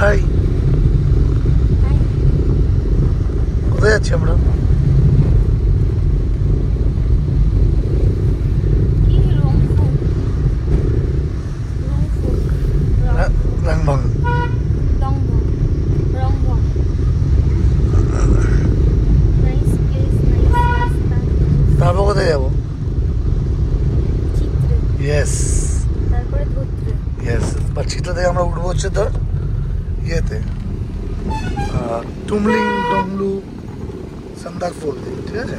High, কোথায় যাচ্ছি আমরা? রাংবাং। তারপর কোথায় যাবো? ইয়েস, তারপরে ধুত্রে। ইয়েস, বা চিত্রা থেকে আমরা উঠবো হচ্ছে তোর ইয়েতে টুমলিং টংলু সান্দাক ফল দিয়ে, ঠিক আছে?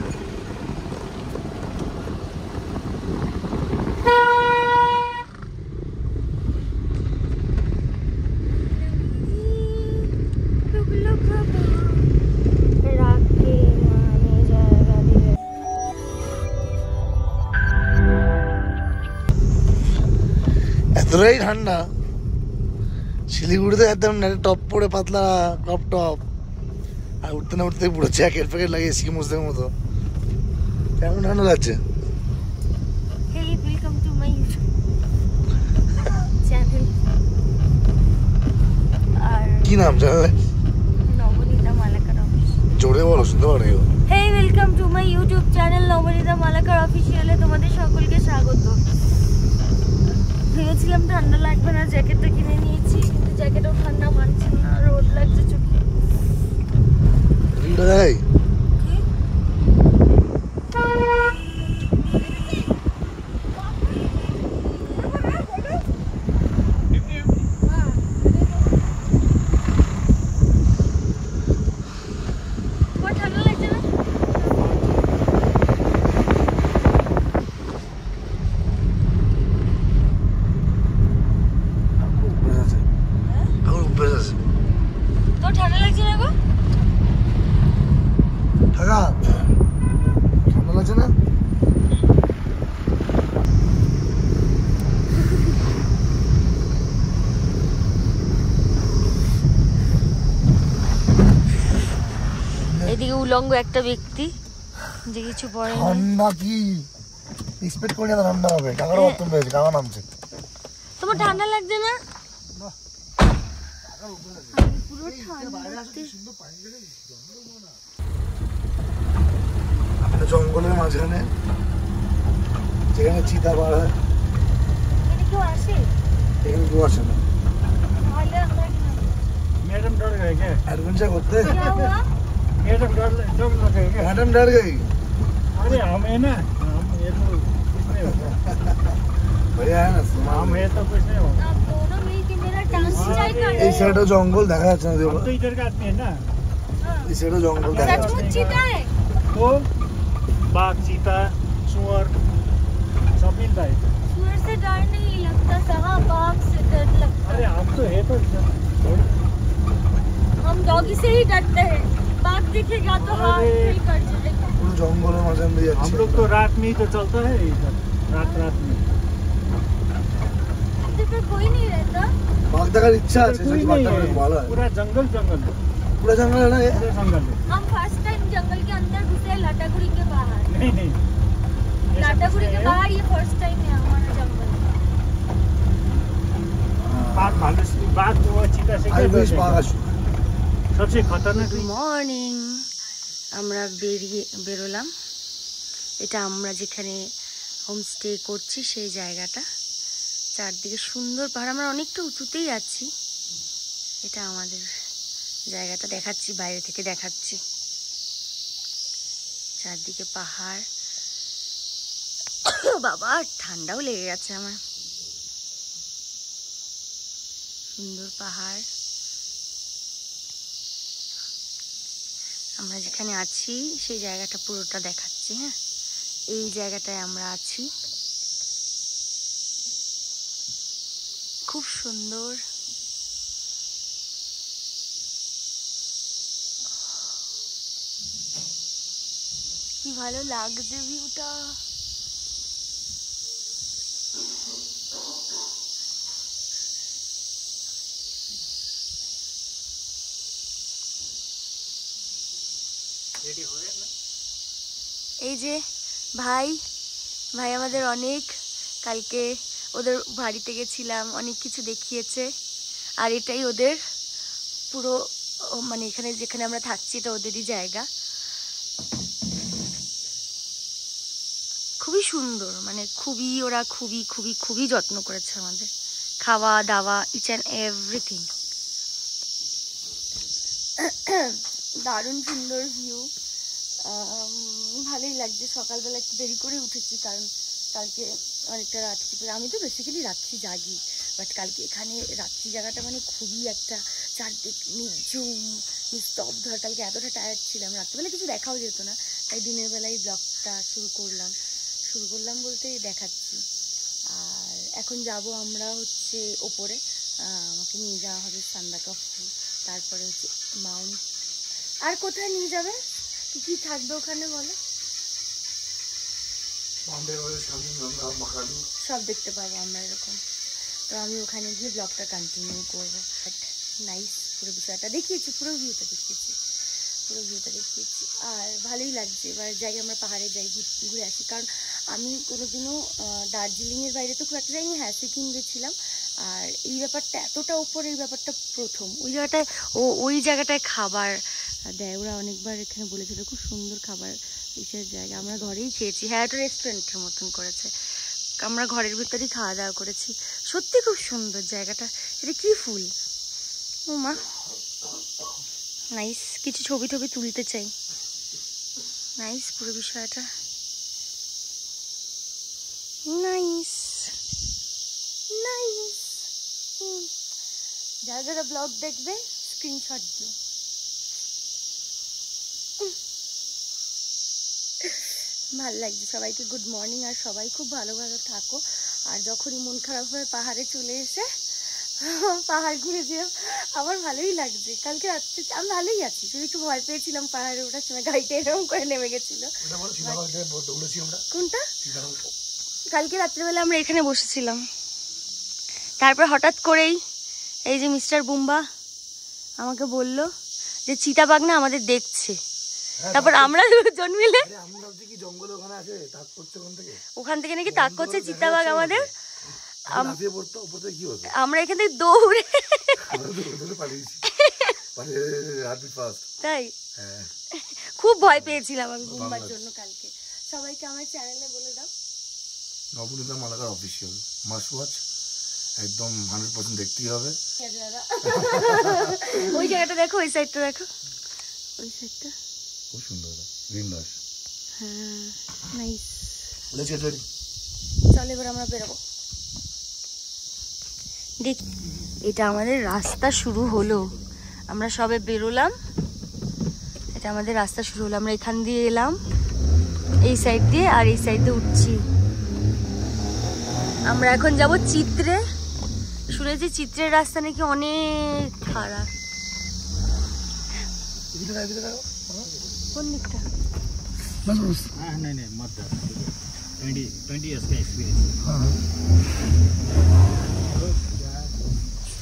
এতটাই ঠান্ডা, শিলিগুড়িতে একদম টপ পরে পাতলা ক্রপ টপ, আর উঠতে না উঠতে পুরো জ্যাকেট ফ্যাকেট লাগিয়ে এসি মুসদের মতো। কেমন ঠান্ডা লাগছে? Hey, welcome to my YouTube channel. আর কি নাম চ্যানেলে? নবনীতা মালাকার অফিস। জোরে বলো, শুনতে পারো? Hey, welcome to my YouTube channel Nabanita Malakar অফিসিয়ালে তোমাদের সকলকে স্বাগত। ভেবেছিলাম ঠান্ডা লাগবে না, জ্যাকেটটা কিনে নিয়েছি, কিন্তু জ্যাকেটও ঠান্ডা মানছে না, রোদ লাগছে চোখে। দেখাই ঠান্ডা লাগছে না? তোর ঠান্ডা লাগছে না গো? ঠান্ডা লাগছে না? এদিকে উলঙ্গ একটা ব্যক্তি যে কিছু পরে না। ঠান্ডা কি এক্সপেক্ট করি না ঠান্ডা হবে? কাকারও বাথরুম পেয়েছে, কাকা নামছে। তোমার ঠান্ডা লাগছে না? জঙ্গলের মাঝখানে যেখানে চিতা বার হয়, এখানে কেউ আসে? এখানে কেউ আসে না। তাহলে আমরা मैडम डर गए क्या? एडवेंचर करते हैं। क्या हुआ? मैडम डर लगे क्या? मैडम डर गई। अरे हम है ना, हम ये तो कुछ नहीं होगा। भैया है ना, हम है तो कुछ नहीं होगा। आप दोनों मिलके मेरा टांग खिंचाई कर रहे এই সাইডে জঙ্গল দেখা যাচ্ছে না। हम तो इधर का आदमी है ना। এই সাইডে জঙ্গল দেখা যাচ্ছে। सचमुच चीता है? तो बाघ, चीता, सुअर सब मिलता है। सुअर से डर नहीं लगता, सहा बाघ से डर लगता अरे है। हम तो है तो हम डॉगी से ही डरते हैं, बाघ दिखेगा तो हाथ अरे। हिल कर जाएगा। পুরো জঙ্গলের মাঝখান দিয়ে हम যাচ্ছে। लोग तो रात में ही तो चलता है इधर, रात में। इधर पे कोई नहीं रहता? বাঘ দেখার ইচ্ছা আছে, कोई যদি नहीं বাঘটা বেশ ভালো है, হয়। पूरा जंगल जंगल है, পুরো জঙ্গল है ना ये? पूरा जंगल है। हम फर्स्ट टाइम जंगल के अंदर घुसे, लाटागुड़ी के बाहर। नहीं नहीं, ऐसा लाटागुड़ी कुछ के नहीं है। बाहर ये फर्स्ट टाइम है हमारा जंगल। बाघ, भालू, बाघ तो वो चीता से আর क्या বেশ डरेगा? বাঘ আসুক। सबसे खतरनाक গুড মর্নিং। আমরা বেরোলাম। এটা আমরা যেখানে হোমস্টে করছি সেই জায়গাটা, চারদিকে সুন্দর পাহাড়, আমরা অনেকটা উঁচুতেই আছি। এটা আমাদের জায়গাটা দেখাচ্ছি, বাইরে থেকে দেখাচ্ছি, চারদিকে পাহাড়। বাবা ঠান্ডাও লেগে গেছে আমার। সুন্দর পাহাড়। আমরা যেখানে আছি সেই জায়গাটা পুরোটা দেখাচ্ছি। হ্যাঁ, এই জায়গাটায় আমরা আছি, খুব সুন্দর। কি ভালো লাগছে ভিউটা। এই যে ভাই ভাই আমাদের অনেক, কালকে ওদের বাড়িতে গেছিলাম, অনেক কিছু দেখিয়েছে। আর এটাই ওদের পুরো মানে এখানে যেখানে আমরা থাকছি এটা ওদেরই জায়গা। খুবই সুন্দর, মানে খুবই ওরা খুবই খুবই খুবই যত্ন করেছে আমাদের, খাওয়া দাওয়া ইচ অ্যান্ড এভরিথিং। দারুণ সুন্দর ভিউ, ভালোই লাগছে। সকালবেলা একটু দেরি করে উঠেছি কারণ কালকে অনেকটা রাত্রি, আমি তো বেসিক্যালি রাত্রি জাগি, বাট কালকে এখানে রাত্রি জায়গাটা মানে খুবই একটা চারদিক নির্জুম নিস্তব্ধ। আর কালকে এতটা টায়ার্ড ছিলাম, রাত্রিবেলা কিছু দেখাও যেত না, তাই দিনের বেলায় ব্লগটা শুরু করলাম বলতেই দেখাচ্ছি। আর এখন যাব আমরা হচ্ছে ওপরে, আমাকে নিয়ে যাওয়া হবে সান্দাকফু, তারপরে হচ্ছে মাউন্ট। আর কোথায় নিয়ে যাবে, কি থাকবে ওখানে বলো? সব দেখতে পাবো আমরা এরকম। তো আমি ওখানে গিয়ে ব্লগটা কন্টিনিউ করবো। নাইস, পুরো বিষয়টা দেখিয়েছি, পুরো ভিউটা দেখিয়েছি। আর ভালোই লাগছে। এবার যাই আমরা পাহাড়ে যাই, ঘুরে আসি, কারণ আমি কোনোদিনও দার্জিলিংয়ের বাইরে তো খুব একটা যাইনি। হ্যাঁ, সিকিম গেছিলাম। আর এই ব্যাপারটা এতটা উপরে, এই ব্যাপারটা প্রথম। ওই জায়গাটায় খাবার দেয় ওরা, অনেকবার এখানে বলেছিল খুব সুন্দর খাবার ইসের জায়গা। আমরা ঘরেই খেয়েছি। হ্যাঁ, একটা রেস্টুরেন্টের মতন করেছে, আমরা ঘরের ভিতরেই খাওয়া দাওয়া করেছি। সত্যি খুব সুন্দর জায়গাটা। এটা কি ফুল ও মা, নাইস। কিছু ছবি তুলতে চাই। নাইস পুরো বিষয়টা, নাইস। যারা ব্লগ দেখবে স্ক্রিনশট দিও। ভালো লাগছে। সবাইকে গুড মর্নিং। আর সবাই খুব ভালো থাকো। আর যখনই মন খারাপ হয় পাহাড়ে চলে এসে পাহাড় ঘুরে যেও, আমার ভালোই লাগছে। কালকে রাত্রে আমি ভালোই আছি, শুধু একটু ভয় পেয়েছিলাম পাহাড়ে ওঠার সময়, গাড়িটা এরকম করে নেমে গেছিল। কোনটা? কালকে রাত্রেবেলা আমরা এখানে বসেছিলাম, তারপর হঠাৎ করেই এই যে মিস্টার বুম্বা আমাকে বলল যে চিতাবাঘ না আমাদের দেখছে। তারপর আমরা দুজন মিলে ওখান থেকে নাকি তাক করছে চিতাবাঘ আমাদের। আমরা এখান থেকে দৌড়ে তাই খুব ভয় পেয়েছিলাম আমি বুম্বার জন্য কালকে। সবাইকে আমার চ্যানেলে বলে দাও, Nabanita Malakar official must watch, একদম 100% দেখতেই হবে। ওই জায়গাটা দেখো, ওই সাইডটা দেখো, ওই সাইডটা খুব সুন্দর গ্রিন দাস। হ্যাঁ, নাইস। চল এবার আমরা বেরোবো। দেখ, এটা আমাদের রাস্তা শুরু হলো। আমরা সবে বেরোলাম, এটা আমাদের রাস্তা শুরু হলো। আমরা এখান দিয়ে এলাম এই সাইড দিয়ে, আর এই সাইড দিয়ে উঠছি। আমরা এখন যাব চিত্রে। শুনেছি চিত্রের রাস্তা নাকি অনেক খারাপ। কোন দিকটা?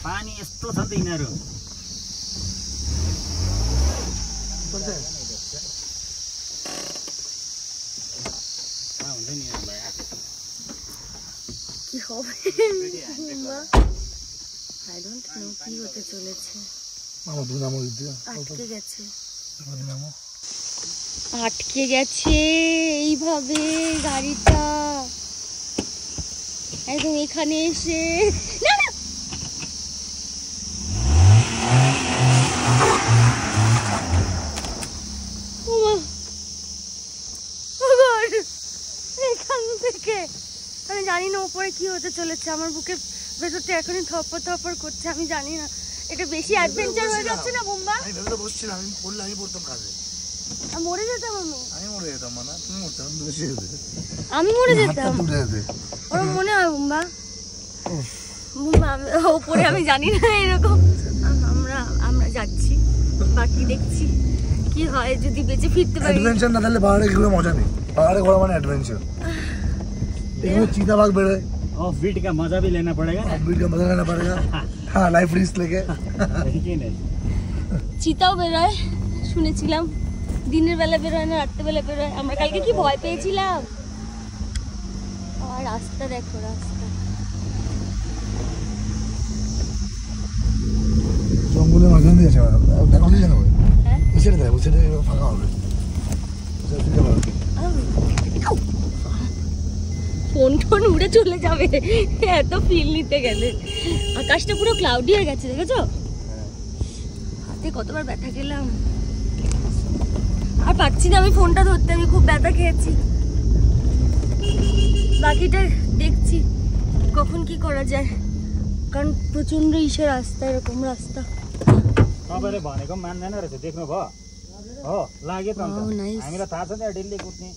पानी यस्तो छ त यिनीहरू কি হবে আই ডোন্ট নো কি হতে চলেছে। আটকে গেছে এইভাবে গাড়িটা একদম এখানে এসে। না না, এখান থেকে আমি জানি না উপরে কি হতে চলেছে। আমার বুকের ভেতরটা এখনই থপর থপর করছে, আমি জানি না। এটা বেশি অ্যাডভেঞ্চার হয়ে যাচ্ছে না বুম্বা? আমি ভেতরে বসছিলাম, আমি পড়লে আমি পড়তাম কাজে, আমি মরে যেতাম। আমি মরে যেতাম, মানে তুমি মরতে, আমি বেশি যেতে, আমি মরে যেতাম। ওর মনে হয় বুম্বা, বুম্বা উপরে আমি জানি না এরকম। আমরা যাচ্ছি, বাকি দেখছি কি হয়, যদি বেঁচে ফিরতে পারি। অ্যাডভেঞ্চার না তাহলে পাহাড়ে ঘুরে মজা নেই। पाहाड़े घोड़ा माने एडवेंचर, इसमें चीता बाघ बेड़े ऑफ बीट का मजा भी लेना पड़ेगा ना, ऑफ बीट का मजा लेना पड़ेगा। हाँ, लाइफ रिस्क लेके চিতাও বেরোয় শুনেছিলাম, দিনের বেলা বেরোয় না রাত্রে বেলা বেরোয়। আমরা কালকে কি ভয় পেয়েছিলাম। আর রাস্তা দেখো, রাস্তা জঙ্গলের মাঝখান দিয়ে আছে এখন নিয়ে যাবো হ্যাঁ ওই সাইডে দেয় ওই সাইডে ফাঁকা হবে ফোন টোন উড়ে চলে যাবে এত ফিল নিতে গেলে। আকাশটা পুরো ক্লাউডি হয়ে গেছে দেখেছো, হাতে কতবার ব্যথা খেলাম, আর পাচ্ছি না আমি ফোনটা ধরতে, আমি খুব ব্যথা খেয়েছি। বাকিটা দেখছি কখন কি করা যায়, কারণ প্রচন্ড ইসের রাস্তা, এরকম রাস্তা। तपाईँले भनेको मान्दैन रहेछ, देख्नुभयो हो, लाग्यो त अन्त Wow, nice. हामीलाई थाहा छ नि डेली कुद्ने।